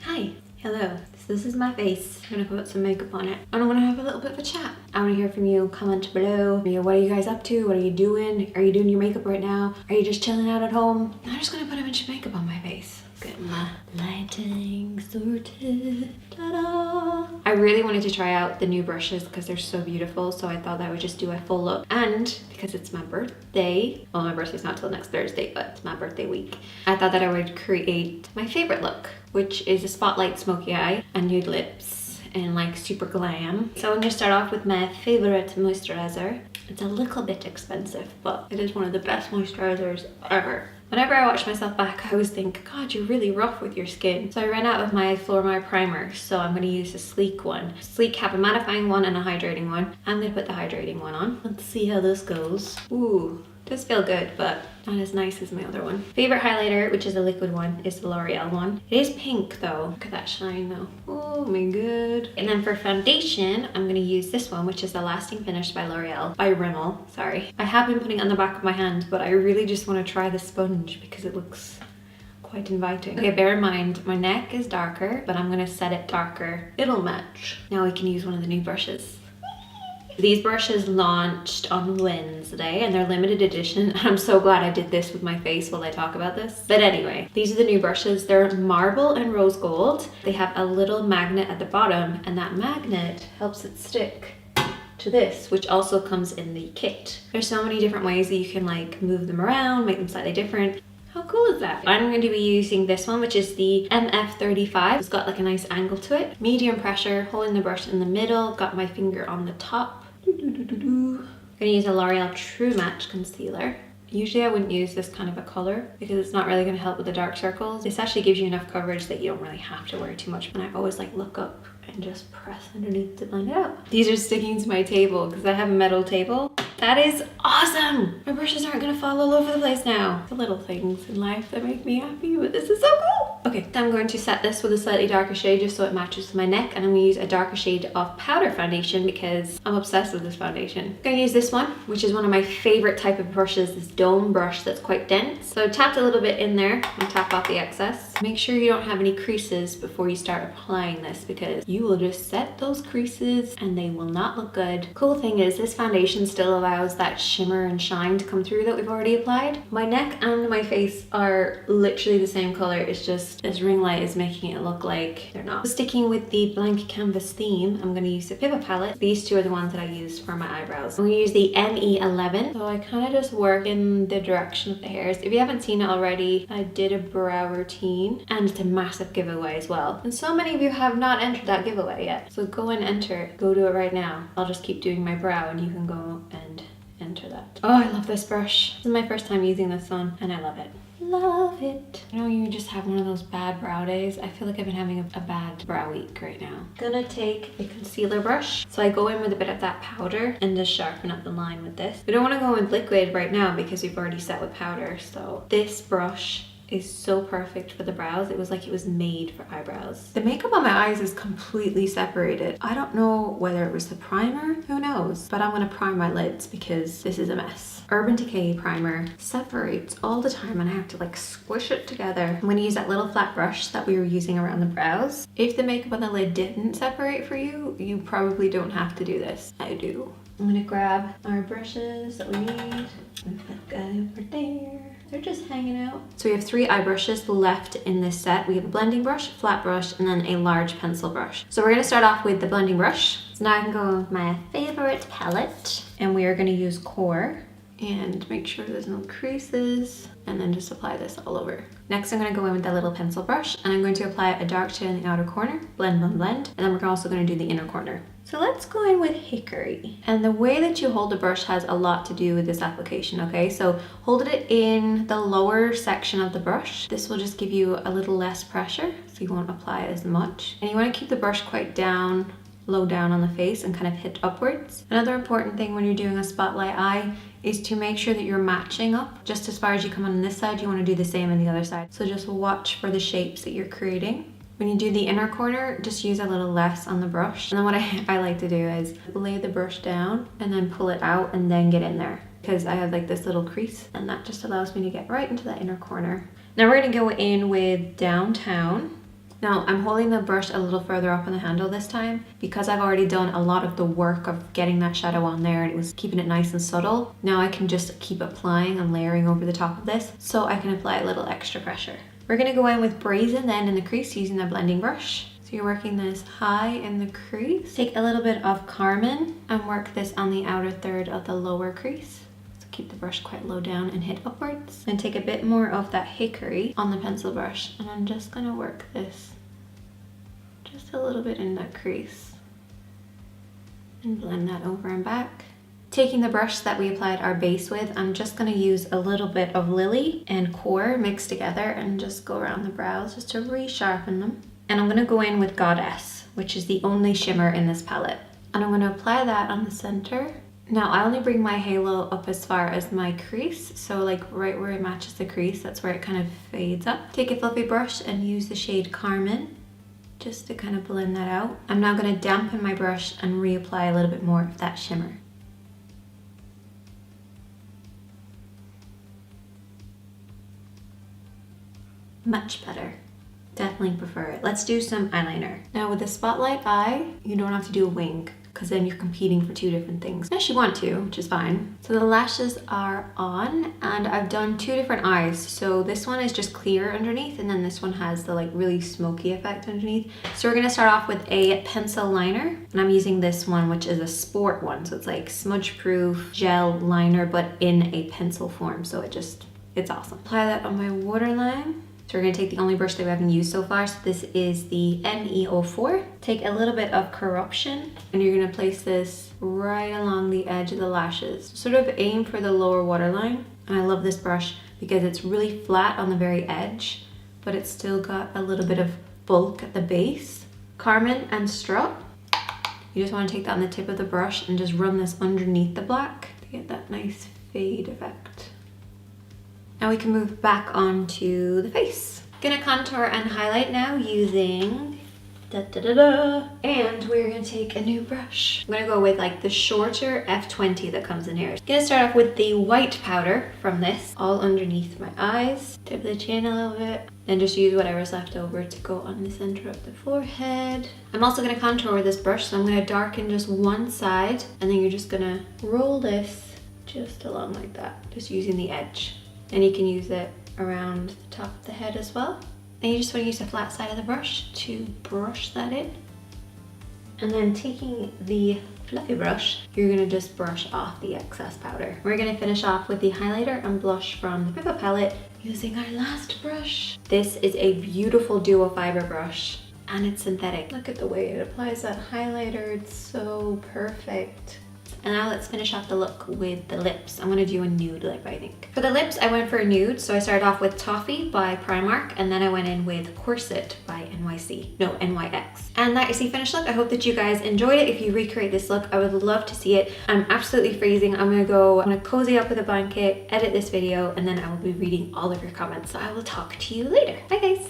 Hi, hello. This is my face. I'm gonna put some makeup on it and I wanna have a little bit of a chat. I wanna hear from you. Comment below. What are you guys up to? What are you doing? Are you doing your makeup right now? Are you just chilling out at home? I'm just gonna put a bunch of makeup on my face. Get my lighting sorted. Ta-da! I really wanted to try out the new brushes because they're so beautiful, so I thought I would just do a full look. And because it's my birthday, well, my birthday's not till next Thursday, but it's my birthday week, I thought that I would create my favorite look, which is a spotlight smoky eye and nude lips and like super glam. So I'm gonna start off with my favorite moisturizer. It's a little bit expensive, but it is one of the best moisturizers ever. Whenever I watch myself back, I always think, God, you're really rough with your skin. So I ran out of my Floor primer, so I'm going to use a sleek one. Sleek have a mattifying one and a hydrating one. I'm going to put the hydrating one on. Let's see how this goes. Ooh, does feel good, but not as nice as my other one. Favorite highlighter, which is a liquid one, is the L'Oreal one. It is pink though. Look at that shine though. Oh my god. And then for foundation, I'm gonna use this one, which is the Lasting Finish by L'Oreal. By Rimmel, sorry. I have been putting it on the back of my hand, but I really just want to try the sponge because it looks quite inviting. Okay, bear in mind, my neck is darker, but I'm gonna set it darker. It'll match. Now we can use one of the new brushes. These brushes launched on Wednesday and they're limited edition. I'm so glad I did this with my face while I talk about this. But anyway, these are the new brushes. They're marble and rose gold. They have a little magnet at the bottom and that magnet helps it stick to this, which also comes in the kit. There's so many different ways that you can like move them around, make them slightly different. How cool is that? I'm going to be using this one, which is the MF35. It's got like a nice angle to it. Medium pressure, holding the brush in the middle, got my finger on the top. I'm gonna use a L'Oreal True Match concealer. Usually I wouldn't use this kind of a color because it's not really going to help with the dark circles. This actually gives you enough coverage that you don't really have to worry too much. And I always like look up and just press underneath to blend it out. These are sticking to my table because I have a metal table. That is awesome! My brushes aren't gonna fall all over the place now. The little things in life that make me happy, but this is so cool! Okay, then I'm going to set this with a slightly darker shade just so it matches with my neck, and I'm gonna use a darker shade of powder foundation because I'm obsessed with this foundation. I'm gonna use this one, which is one of my favorite type of brushes, this dome brush that's quite dense. So I tapped a little bit in there and tap off the excess. Make sure you don't have any creases before you start applying this because you will just set those creases and they will not look good. Cool thing is this foundation still allows that shimmer and shine to come through that we've already applied. My neck and my face are literally the same color. It's just this ring light is making it look like they're not. Sticking with the blank canvas theme, I'm going to use the Pivot palette. These two are the ones that I use for my eyebrows. I'm going to use the ME11. So I kind of just work in the direction of the hairs. If you haven't seen it already, I did a brow routine and it's a massive giveaway as well. And so many of you have not entered that giveaway yet. So go and enter it. Go do it right now. I'll just keep doing my brow and you can go and enter that. Oh, I love this brush. This is my first time using this one and I love it. Love it. You know, you just have one of those bad brow days. I feel like I've been having a bad brow week right now. Gonna take a concealer brush. So I go in with a bit of that powder and just sharpen up the line with this. We don't want to go with liquid right now because we've already set with powder. So this brush is so perfect for the brows. It was like it was made for eyebrows. The makeup on my eyes is completely separated. I don't know whether it was the primer, who knows? But I'm gonna prime my lids because this is a mess. Urban Decay primer separates all the time and I have to like squish it together. I'm gonna use that little flat brush that we were using around the brows. If the makeup on the lid didn't separate for you, you probably don't have to do this. I do. I'm gonna grab our brushes that we need and put them over there. They're just hanging out. So we have 3 eye brushes left in this set. We have a blending brush, flat brush, and then a large pencil brush. So we're gonna start off with the blending brush. So now I can go with my favorite palette and we are gonna use Core and make sure there's no creases and then just apply this all over. Next I'm gonna go in with that little pencil brush and I'm going to apply a dark shade in the outer corner, blend, blend, blend, and then we're also gonna do the inner corner. So let's go in with Hickory. And the way that you hold the brush has a lot to do with this application, okay? So hold it in the lower section of the brush. This will just give you a little less pressure, so you won't apply it as much. And you wanna keep the brush quite down, low down on the face and kind of hit upwards. Another important thing when you're doing a spotlight eye is to make sure that you're matching up. Just as far as you come on this side, you wanna do the same on the other side. So just watch for the shapes that you're creating. When you do the inner corner, just use a little less on the brush. And then what I like to do is lay the brush down and then pull it out and then get in there. Because I have like this little crease and that just allows me to get right into that inner corner. Now we're gonna go in with Downtown Now I'm holding the brush a little further up on the handle this time because I've already done a lot of the work of getting that shadow on there and it was keeping it nice and subtle. Now I can just keep applying and layering over the top of this so I can apply a little extra pressure. We're gonna go in with Brazen then in the crease using the blending brush. So you're working this high in the crease. Take a little bit of Carmine and work this on the outer third of the lower crease. So keep the brush quite low down and hit upwards. And take a bit more of that hickory on the pencil brush. And I'm just gonna work this just a little bit in that crease. And blend that over and back. Taking the brush that we applied our base with, I'm just gonna use a little bit of Lily and Core mixed together and just go around the brows just to resharpen them. And I'm gonna go in with Goddess, which is the only shimmer in this palette. And I'm gonna apply that on the center. Now I only bring my halo up as far as my crease, so like right where it matches the crease, that's where it kind of fades up. Take a fluffy brush and use the shade Carmine, just to kind of blend that out. I'm now gonna dampen my brush and reapply a little bit more of that shimmer. Much better. Definitely prefer it. Let's do some eyeliner. Now with the spotlight eye, you don't have to do a wing because then you're competing for two different things. Unless you want to, which is fine. So the lashes are on and I've done two different eyes. So this one is just clear underneath and then this one has the like really smoky effect underneath. So we're gonna start off with a pencil liner and I'm using this one, which is a sport one. So it's like smudge proof gel liner, but in a pencil form. So it's awesome. Apply that on my waterline. So we're gonna take the only brush that we haven't used so far. So this is the NE04. Take a little bit of Corruption and you're gonna place this right along the edge of the lashes. Sort of aim for the lower waterline. And I love this brush because it's really flat on the very edge, but it's still got a little bit of bulk at the base. Carmine and Strut. You just wanna take that on the tip of the brush and just run this underneath the black to get that nice fade effect. Now we can move back onto the face. Gonna contour and highlight now using and we're gonna take a new brush. I'm gonna go with like the shorter F20 that comes in here. Gonna start off with the white powder from this, all underneath my eyes. Tip the chin a little bit. Then just use whatever's left over to go on the center of the forehead. I'm also gonna contour with this brush, so I'm gonna darken just one side and then you're just gonna roll this just along like that, just using the edge. And you can use it around the top of the head as well. And you just want to use the flat side of the brush to brush that in. And then taking the fluffy brush, you're gonna just brush off the excess powder. We're gonna finish off with the highlighter and blush from the Pippa palette using our last brush. This is a beautiful duo fiber brush and it's synthetic. Look at the way it applies that highlighter, it's so perfect. And now let's finish off the look with the lips. I'm gonna do a nude lip, I think. For the lips, I went for a nude. So I started off with Toffee by Primark, and then I went in with Corset by NYX. And that is the finished look. I hope that you guys enjoyed it. If you recreate this look, I would love to see it. I'm absolutely freezing. I'm gonna cozy up with a blanket, edit this video, and then I will be reading all of your comments. So I will talk to you later. Bye guys.